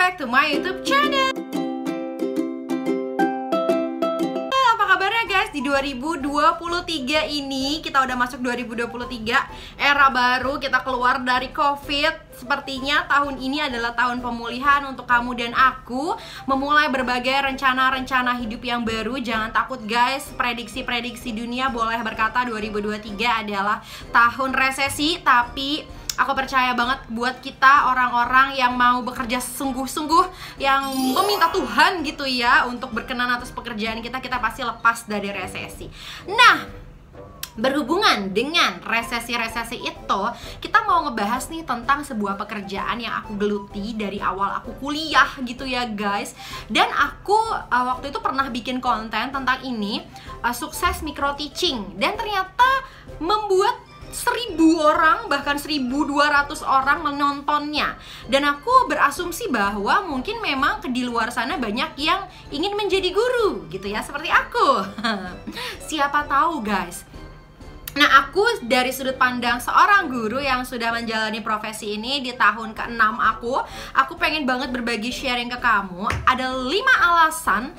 back to my YouTube channel. Apa kabarnya guys? Di 2023 ini kita udah masuk 2023, era baru, kita keluar dari COVID. Sepertinya tahun ini adalah tahun pemulihan untuk kamu dan aku, memulai berbagai rencana-rencana hidup yang baru. Jangan takut guys, prediksi-prediksi dunia boleh berkata 2023 adalah tahun resesi, tapi aku percaya banget buat kita orang-orang yang mau bekerja sungguh-sungguh, yang meminta Tuhan gitu ya untuk berkenan atas pekerjaan kita, kita pasti lepas dari resesi. Nah, berhubungan dengan resesi-resesi itu, kita mau ngebahas nih tentang sebuah pekerjaan yang aku geluti dari awal aku kuliah gitu ya guys. Dan aku waktu itu pernah bikin konten tentang ini, sukses micro teaching, dan ternyata membuat 1000 orang, bahkan 1200 orang menontonnya. Dan aku berasumsi bahwa mungkin memang di luar sana banyak yang ingin menjadi guru gitu ya, seperti aku. Siapa tahu guys. Nah, aku dari sudut pandang seorang guru yang sudah menjalani profesi ini di tahun ke-6 aku pengen banget berbagi sharing ke kamu. Ada 5 alasan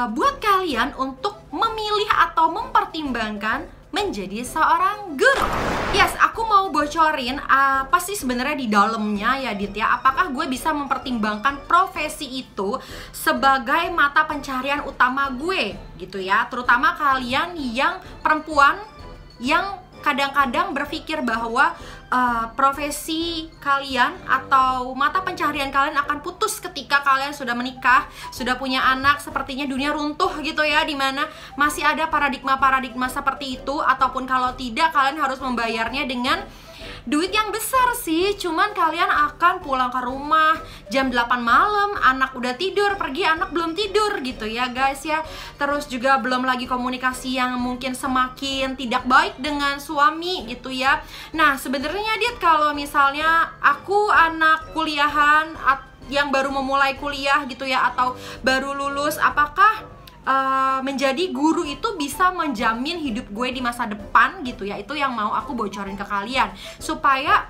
buat kalian untuk memilih atau mempertimbangkan menjadi seorang guru. Yes, aku mau bocorin apa sih sebenarnya di dalamnya ya Dit ya. Apakah gue bisa mempertimbangkan profesi itu sebagai mata pencarian utama gue gitu ya. Terutama kalian yang perempuan yang kadang-kadang berpikir bahwa profesi kalian atau mata pencaharian kalian akan putus ketika kalian sudah menikah, sudah punya anak, sepertinya dunia runtuh gitu ya, dimana masih ada paradigma-paradigma seperti itu, ataupun kalau tidak kalian harus membayarnya dengan duit yang besar sih. Cuman kalian akan pulang ke rumah jam 8 malam, anak udah tidur, pergi anak belum tidur gitu ya guys ya. Terus juga belum lagi komunikasi yang mungkin semakin tidak baik dengan suami gitu ya. Nah sebenarnya Dit, kalau misalnya aku anak kuliahan yang baru memulai kuliah gitu ya, atau baru lulus, apakah menjadi guru itu bisa menjamin hidup gue di masa depan gitu ya? Itu yang mau aku bocorin ke kalian, supaya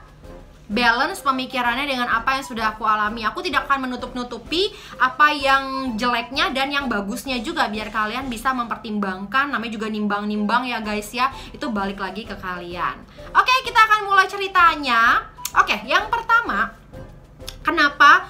balance pemikirannya dengan apa yang sudah aku alami. Aku tidak akan menutup-nutupi apa yang jeleknya dan yang bagusnya juga, biar kalian bisa mempertimbangkan. Namanya juga nimbang-nimbang ya guys ya. Itu balik lagi ke kalian. Oke, kita akan mulai ceritanya. Oke, yang pertama, kenapa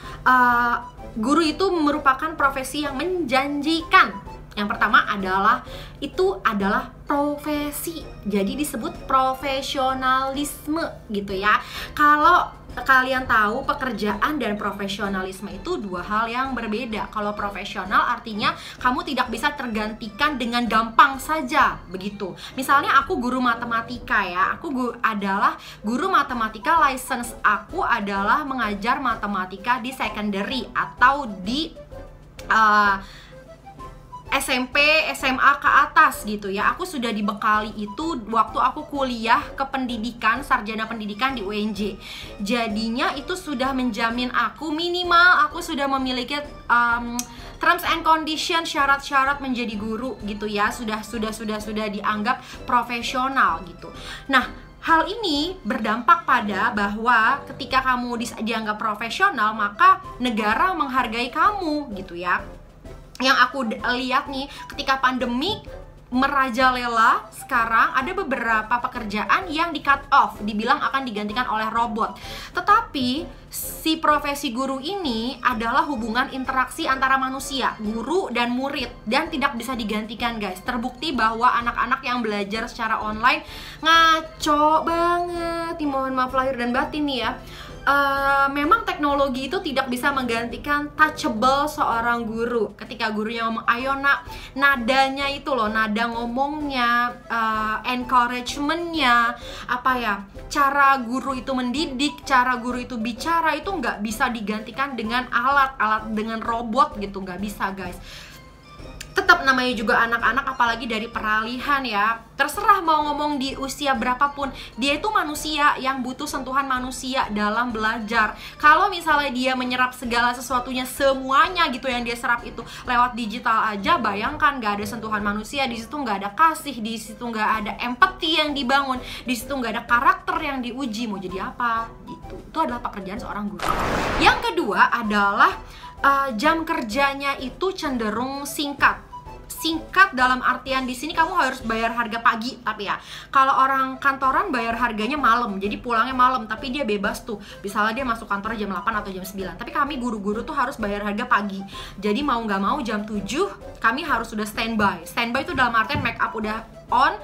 guru itu merupakan profesi yang menjanjikan? Yang pertama adalah itu adalah profesi, jadi disebut profesionalisme gitu ya. Kalau kalian tahu, pekerjaan dan profesionalisme itu dua hal yang berbeda. Kalau profesional artinya kamu tidak bisa tergantikan dengan gampang saja begitu. Misalnya aku guru matematika ya, aku adalah guru matematika, license aku adalah mengajar matematika di secondary atau di SMP, SMA ke atas gitu ya. Aku sudah dibekali itu waktu aku kuliah ke pendidikan, sarjana pendidikan di UNJ. Jadinya itu sudah menjamin aku, minimal aku sudah memiliki terms and condition, syarat-syarat menjadi guru gitu ya. Sudah dianggap profesional gitu. Nah, hal ini berdampak pada bahwa ketika kamu dianggap profesional, maka negara menghargai kamu gitu ya. Yang aku lihat nih, ketika pandemi merajalela, sekarang ada beberapa pekerjaan yang di cut off, dibilang akan digantikan oleh robot. Tetapi si profesi guru ini adalah hubungan interaksi antara manusia, guru dan murid, dan tidak bisa digantikan guys. Terbukti bahwa anak-anak yang belajar secara online ngaco banget, mohon maaf lahir dan batin nih ya. Memang teknologi itu tidak bisa menggantikan touchable seorang guru. Ketika gurunya ngomong, ayo nak, nadanya itu loh, nada ngomongnya, encouragementnya, apa ya, cara guru itu mendidik, cara guru itu bicara, itu nggak bisa digantikan dengan alat dengan robot gitu, nggak bisa guys. tetap namanya juga anak-anak, apalagi dari peralihan ya. Terserah mau ngomong di usia berapapun, dia itu manusia yang butuh sentuhan manusia dalam belajar. Kalau misalnya dia menyerap segala sesuatunya, semuanya gitu yang dia serap itu lewat digital aja, bayangkan gak ada sentuhan manusia di situ, gak ada kasih di situ, gak ada empati yang dibangun di situ, gak ada karakter yang diuji, mau jadi apa gitu. Itu adalah pekerjaan seorang guru. Yang kedua adalah jam kerjanya itu cenderung singkat. Singkat dalam artian di sini kamu harus bayar harga pagi, tapi ya kalau orang kantoran bayar harganya malam, jadi pulangnya malam, tapi dia bebas tuh. Misalnya dia masuk kantor jam 8 atau jam 9, tapi kami guru-guru tuh harus bayar harga pagi. Jadi mau nggak mau jam 7 kami harus sudah standby. Standby itu dalam artian make up udah on,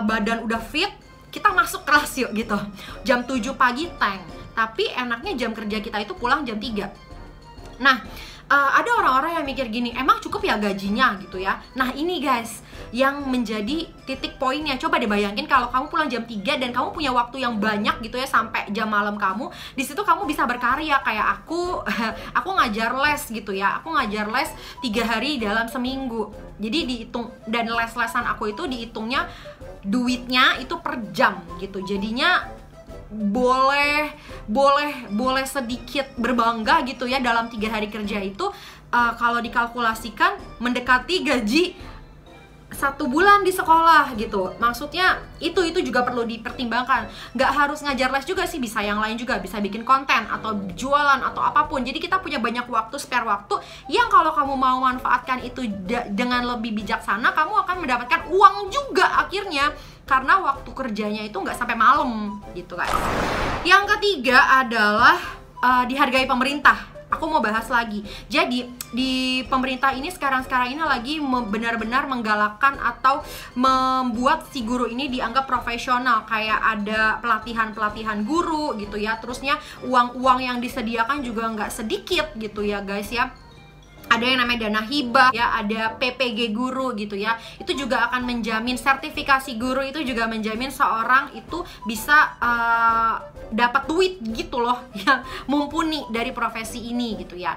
badan udah fit, kita masuk kelas yuk gitu. Jam 7 pagi tank. Tapi enaknya jam kerja kita itu pulang jam 3. Nah, ada orang-orang yang mikir gini, emang cukup ya gajinya gitu ya. Nah ini guys, yang menjadi titik poinnya. Coba deh bayangin kalau kamu pulang jam 3 dan kamu punya waktu yang banyak gitu ya, sampai jam malam kamu. Di situ kamu bisa berkarya, kayak aku ngajar les gitu ya. Aku ngajar les 3 hari dalam seminggu. Jadi dihitung, dan les-lesan aku itu dihitungnya duitnya itu per jam gitu. Jadinya boleh sedikit berbangga gitu ya, dalam 3 hari kerja itu kalau dikalkulasikan mendekati gaji 1 bulan di sekolah gitu. Maksudnya itu juga perlu dipertimbangkan. Nggak harus ngajar les juga sih, bisa yang lain juga, bisa bikin konten atau jualan atau apapun. Jadi kita punya banyak waktu, spare waktu, yang kalau kamu mau manfaatkan itu dengan lebih bijaksana, kamu akan mendapatkan uang juga akhirnya, karena waktu kerjanya itu nggak sampai malam gitu guys. Yang ketiga adalah dihargai pemerintah. Aku mau bahas lagi. Jadi di pemerintah ini sekarang ini lagi benar-benar menggalakkan atau membuat si guru ini dianggap profesional. Kayak ada pelatihan guru gitu ya. Terusnya uang yang disediakan juga nggak sedikit gitu ya guys ya. Ada yang namanya dana hibah ya, ada PPG guru gitu ya. Itu juga akan menjamin, sertifikasi guru itu juga menjamin seorang itu bisa dapat duit gitu loh, yang mumpuni dari profesi ini gitu ya.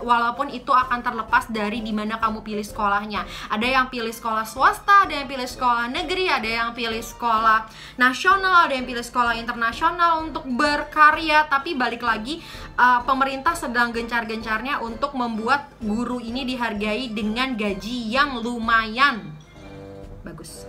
Walaupun itu akan terlepas dari dimana kamu pilih sekolahnya. Ada yang pilih sekolah swasta, ada yang pilih sekolah negeri, ada yang pilih sekolah nasional, ada yang pilih sekolah internasional untuk berkarya. Tapi balik lagi, pemerintah sedang gencar-gencarnya untuk membuat guru ini dihargai dengan gaji yang lumayan bagus.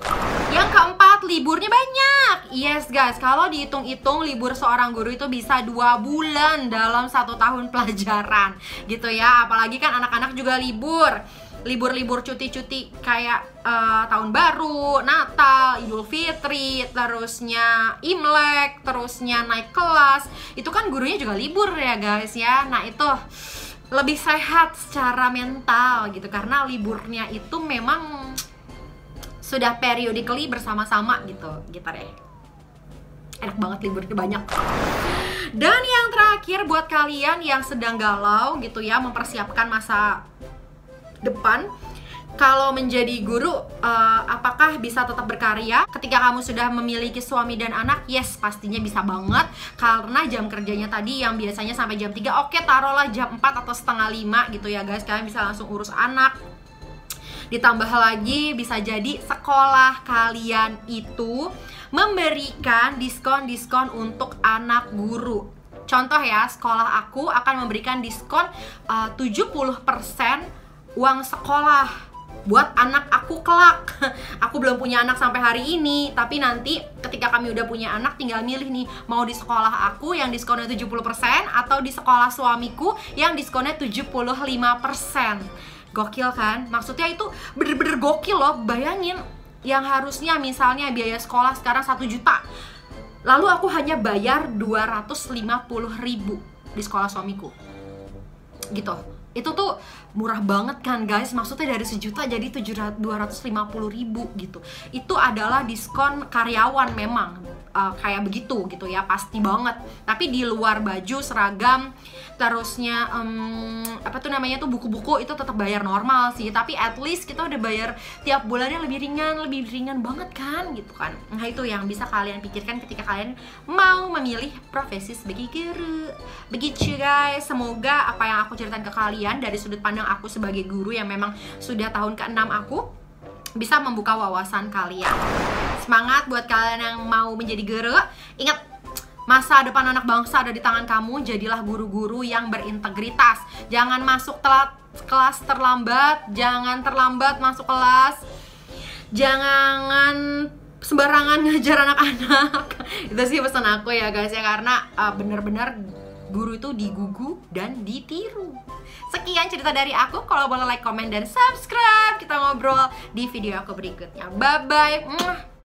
Yang keempat, liburnya banyak. Yes guys, kalau dihitung-hitung libur seorang guru itu bisa 2 bulan dalam 1 tahun pelajaran gitu ya. Apalagi kan anak-anak juga libur cuti-cuti kayak tahun baru, Natal, Idul Fitri, terusnya Imlek, terusnya naik kelas. Itu kan gurunya juga libur ya guys ya. Nah itu lebih sehat secara mental gitu, karena liburnya itu memang sudah periodically bersama-sama gitu deh. Enak banget liburnya banyak. Dan yang terakhir buat kalian yang sedang galau gitu ya, mempersiapkan masa depan, kalau menjadi guru, apakah bisa tetap berkarya ketika kamu sudah memiliki suami dan anak? Yes, pastinya bisa banget. Karena jam kerjanya tadi yang biasanya sampai jam 3, oke taruhlah jam 4 atau setengah 5 gitu ya guys. Kalian bisa langsung urus anak. Ditambah lagi bisa jadi sekolah kalian itu memberikan diskon-diskon untuk anak guru. Contoh ya, sekolah aku akan memberikan diskon 70% uang sekolah buat anak aku kelak. Aku belum punya anak sampai hari ini, tapi nanti ketika kami udah punya anak tinggal milih nih, mau di sekolah aku yang diskonnya 70% atau di sekolah suamiku yang diskonnya 75%. Gokil kan? Maksudnya itu bener-bener gokil loh. Bayangin, yang harusnya misalnya biaya sekolah sekarang 1 juta, lalu aku hanya bayar 250.000 di sekolah suamiku gitu. Itu tuh murah banget kan guys. Maksudnya dari 1 juta jadi 250.000 gitu. Itu adalah diskon karyawan memang kayak begitu gitu ya, pasti banget. Tapi di luar baju, seragam, terusnya apa tuh namanya tuh, buku-buku, itu tetap bayar normal sih. Tapi at least kita udah bayar tiap bulannya lebih ringan banget kan gitu kan. Nah itu yang bisa kalian pikirkan ketika kalian mau memilih profesi sebagai guru. Begitu guys, semoga apa yang aku ceritain ke kalian dari sudut pandang aku sebagai guru yang memang sudah tahun ke-6 aku, bisa membuka wawasan kalian. Semangat buat kalian yang mau menjadi guru. Ingat, masa depan anak bangsa ada di tangan kamu. Jadilah guru-guru yang berintegritas. Jangan masuk kelas terlambat, jangan terlambat masuk kelas, jangan sembarangan ngajar anak-anak. Itu sih pesan aku ya guys ya, karena bener-bener guru itu digugu dan ditiru. Sekian cerita dari aku. Kalau boleh like, comment, dan subscribe. Kita ngobrol di video aku berikutnya. Bye-bye.